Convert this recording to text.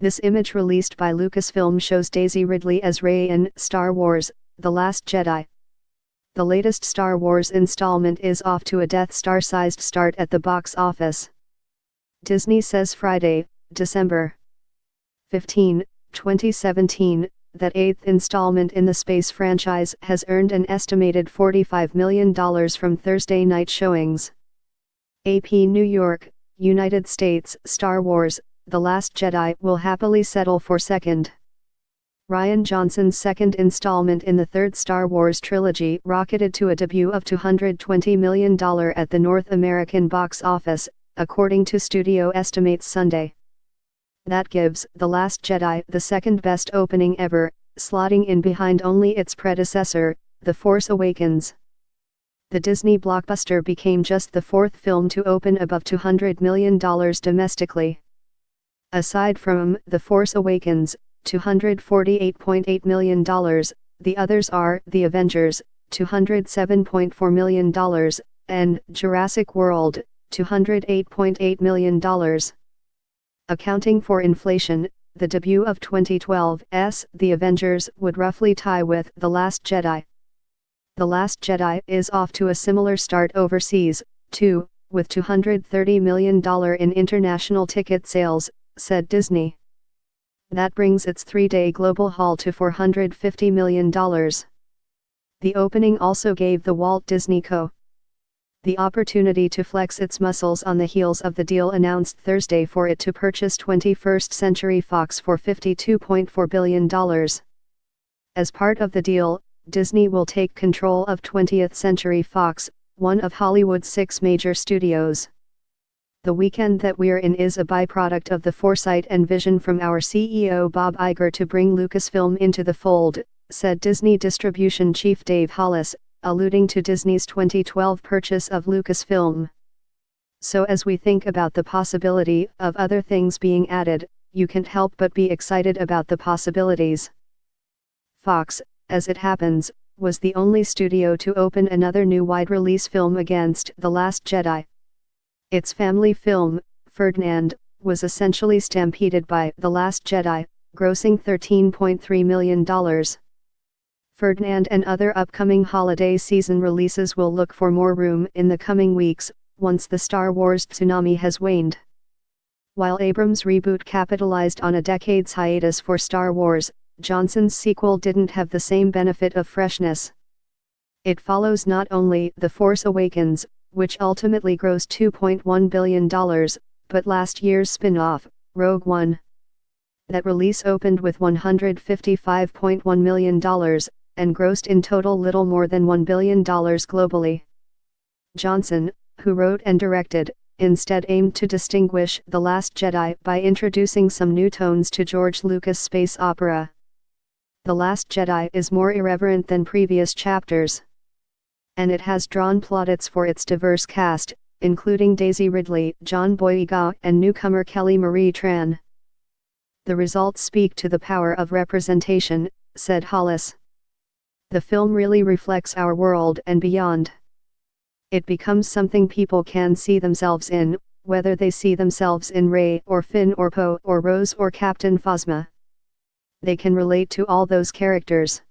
This image released by Lucasfilm shows Daisy Ridley as Rey in Star Wars: The Last Jedi. The latest Star Wars installment is off to a Death Star-sized start at the box office. Disney says Friday, December 15, 2017, that eighth installment in the space franchise has earned an estimated $45 million from Thursday night showings. AP New York, United States. Star Wars: The Last Jedi will happily settle for second. Rian Johnson's second installment in the third Star Wars trilogy rocketed to a debut of $220 million at the North American box office, according to studio estimates Sunday. That gives The Last Jedi the second best opening ever, slotting in behind only its predecessor, The Force Awakens. The Disney blockbuster became just the fourth film to open above $200 million domestically. Aside from The Force Awakens, $248.8 million, the others are The Avengers, $207.4 million, and Jurassic World, $208.8 million. Accounting for inflation, the debut of 2012's The Avengers would roughly tie with The Last Jedi. The Last Jedi is off to a similar start overseas, too, with $230 million in international ticket sales, said Disney. That brings its three-day global haul to $450 million. The opening also gave the Walt Disney Co. the opportunity to flex its muscles on the heels of the deal announced Thursday for it to purchase 21st Century Fox for $52.4 billion. As part of the deal, Disney will take control of 20th Century Fox, one of Hollywood's 6 major studios. The weekend that we're in is a byproduct of the foresight and vision from our CEO Bob Iger to bring Lucasfilm into the fold, said Disney distribution chief Dave Hollis, alluding to Disney's 2012 purchase of Lucasfilm. So as we think about the possibility of other things being added, you can't help but be excited about the possibilities. Fox, as it happens, was the only studio to open another new wide-release film against The Last Jedi. Its family film, Ferdinand, was essentially stampeded by The Last Jedi, grossing $13.3 million. Ferdinand and other upcoming holiday season releases will look for more room in the coming weeks, once the Star Wars tsunami has waned. While Abrams' reboot capitalized on a decade's hiatus for Star Wars, Johnson's sequel didn't have the same benefit of freshness. It follows not only The Force Awakens, which ultimately grossed $2.1 billion, but last year's spin-off, Rogue One. That release opened with $155.1 million, and grossed in total little more than $1 billion globally. Johnson, who wrote and directed, instead aimed to distinguish The Last Jedi by introducing some new tones to George Lucas' space opera. The Last Jedi is more irreverent than previous chapters. And it has drawn plaudits for its diverse cast, including Daisy Ridley, John Boyega, and newcomer Kelly Marie Tran. The results speak to the power of representation, said Hollis. The film really reflects our world and beyond. It becomes something people can see themselves in, whether they see themselves in Rey or Finn or Poe or Rose or Captain Phasma. They can relate to all those characters.